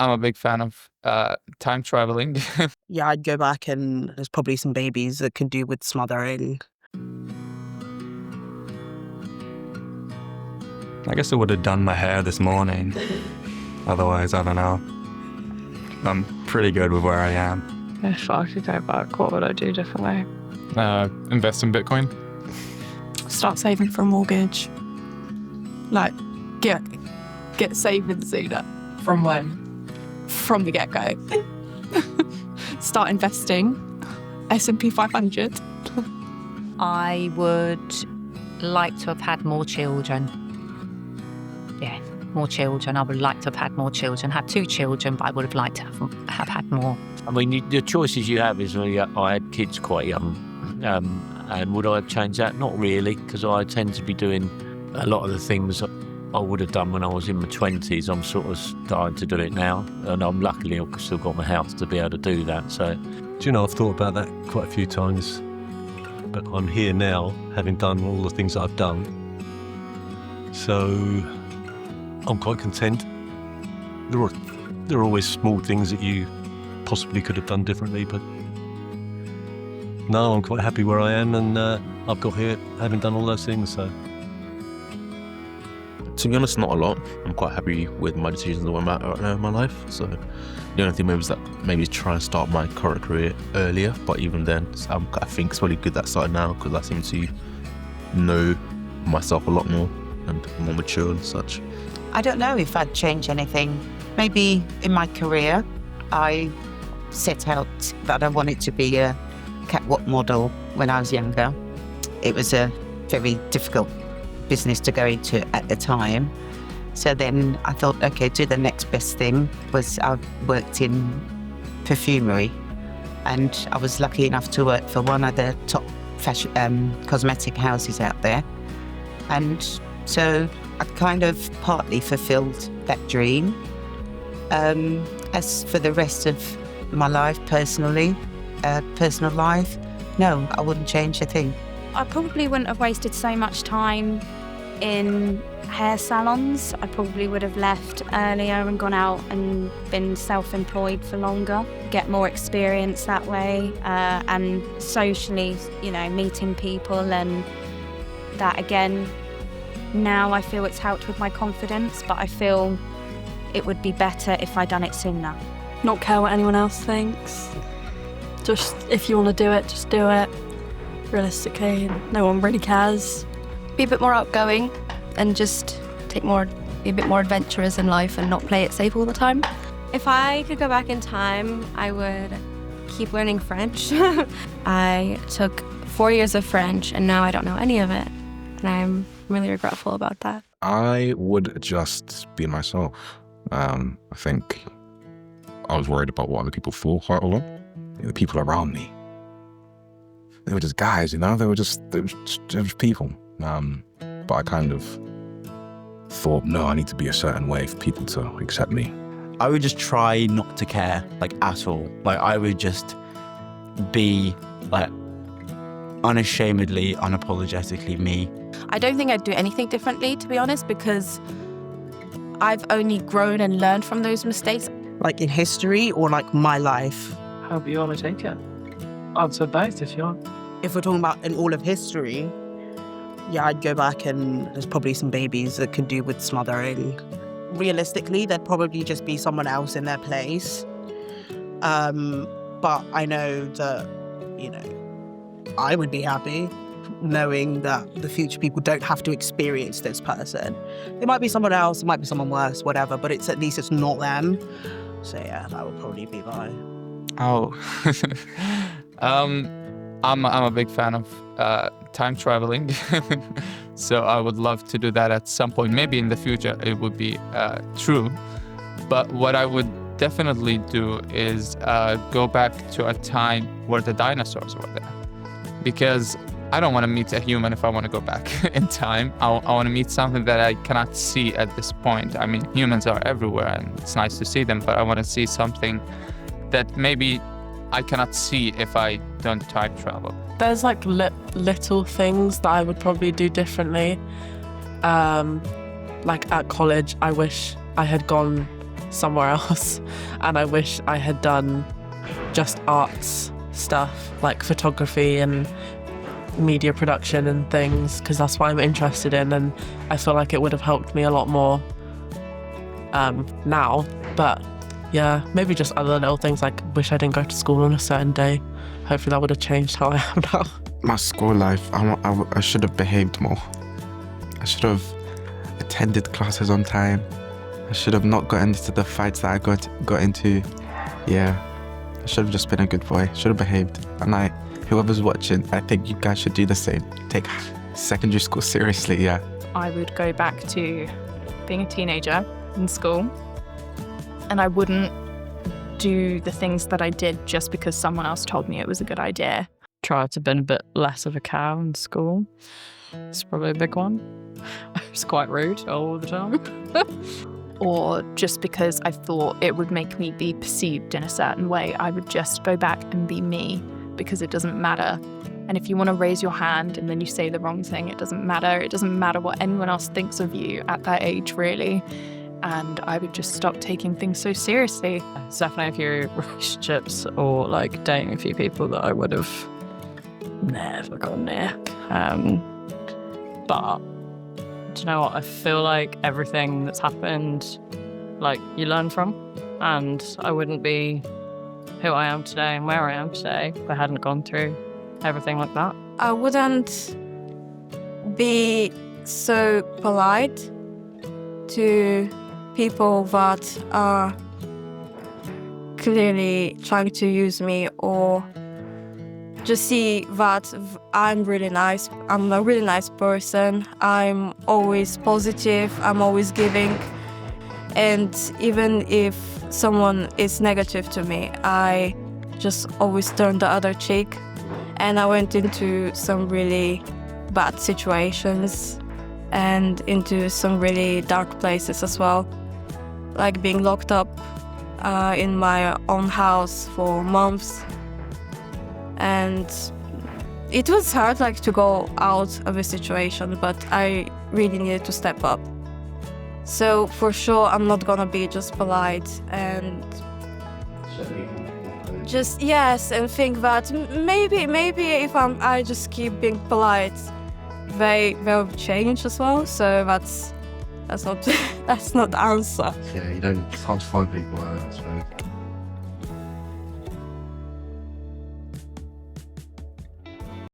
I'm a big fan of time traveling. Yeah, I'd go back and there's probably some babies that could do with smothering. I guess I would have done my hair this morning. Otherwise, I don't know. I'm pretty good with where I am. If I could go back, what would I do differently? Invest in Bitcoin. Start saving for a mortgage. Like, get saving sooner. From when? From the get-go. Start investing. S&P 500. I would like to have had more children. Yeah, more children. I would like to have had more children. Have 2 children, but I would have liked to have had more. I mean, the choices you have is when I had kids quite young. And would I have changed that? Not really, because I tend to be doing a lot of the things I would have done when I was in my 20s. I'm sort of starting to do it now. And luckily, I've still got my house to be able to do that. So, do you know, I've thought about that quite a few times. But I'm here now, having done all the things I've done. So I'm quite content. There are always small things that you possibly could have done differently, but no, I'm quite happy where I am, and I've got here having done all those things. So, to be honest, not a lot. I'm quite happy with my decisions that I'm at right now in my life. So the only thing maybe is that maybe try and start my current career earlier. But even then, I think it's really good that I started now, because I seem to know myself a lot more and more mature and such. I don't know if I'd change anything. Maybe in my career, I set out that I wanted to be a catwalk model when I was younger. It was a very difficult business to go into at the time. So then I thought, okay, do the next best thing. I worked in perfumery, and I was lucky enough to work for one of the top fashion cosmetic houses out there. And so I kind of partly fulfilled that dream. As for the rest of my life, personal life, no, I wouldn't change a thing. I probably wouldn't have wasted so much time in hair salons. I probably would have left earlier and gone out and been self-employed for longer, get more experience that way, and socially, meeting people, and that again. Now I feel it's helped with my confidence, but I feel it would be better if I'd done it sooner. Not care what anyone else thinks. Just, if you want to do it, just do it. Realistically, no one really cares. Be a bit more outgoing and just be a bit more adventurous in life and not play it safe all the time. If I could go back in time, I would keep learning French. I took 4 years of French and now I don't know any of it. And I'm really regretful about that. I would just be myself. I think I was worried about what other people thought quite a lot. The people around me, they were just guys, they were just people. But I kind of thought, no, I need to be a certain way for people to accept me. I would just try not to care, at all. I would just be, unashamedly, unapologetically me. I don't think I'd do anything differently, to be honest, because I've only grown and learned from those mistakes. Like in history or like my life? However you want to take it. Answer both if you want. If we're talking about in all of history, yeah, I'd go back and there's probably some babies that could do with smothering. Realistically, there'd probably just be someone else in their place. But I know that, I would be happy knowing that the future people don't have to experience this person. It might be someone else, it might be someone worse, whatever, but at least it's not them. So yeah, that would probably be mine. Oh, I'm a big fan of time traveling. So I would love to do that at some point. Maybe in the future it would be true. But what I would definitely do is go back to a time where the dinosaurs were there. Because I don't want to meet a human if I want to go back in time. I want to meet something that I cannot see at this point. I mean, humans are everywhere and it's nice to see them, but I want to see something that maybe I cannot see if I don't time travel. There's little things that I would probably do differently. At college, I wish I had gone somewhere else. And I wish I had done just arts stuff, like photography and media production and things, because that's what I'm interested in, and I feel like it would have helped me a lot more now. But yeah, maybe just other little things, like wish I didn't go to school on a certain day. Hopefully that would have changed how I am now. My school life, I should have behaved more. I should have attended classes on time. I should have not got into the fights that I got into. Yeah, I should have just been a good boy. Should have behaved. And whoever's watching, I think you guys should do the same. Take secondary school seriously, yeah. I would go back to being a teenager in school, and I wouldn't do the things that I did just because someone else told me it was a good idea. Try to be a bit less of a cow in school. It's probably a big one. I was quite rude all the time. Or just because I thought it would make me be perceived in a certain way, I would just go back and be me, because it doesn't matter. And if you want to raise your hand and then you say the wrong thing, it doesn't matter. It doesn't matter what anyone else thinks of you at that age, really. And I would just stop taking things so seriously. It's definitely a few relationships or like dating a few people that I would have never gone near. But do you know what? I feel like everything that's happened, like, you learn from, and I wouldn't be who I am today and where I am today if I hadn't gone through everything like that. I wouldn't be so polite to people that are clearly trying to use me, or just see that I'm really nice. I'm a really nice person. I'm always positive. I'm always giving. And even if someone is negative to me, I just always turn the other cheek. And I went into some really bad situations and into some really dark places as well, like being locked up in my own house for months. And it was hard, like, to go out of a situation, but I really needed to step up. So for sure, I'm not gonna be just polite and just, yes, and think that maybe if I just keep being polite, they will change as well. So that's not that's not the answer. Yeah, you can't find people like that. So.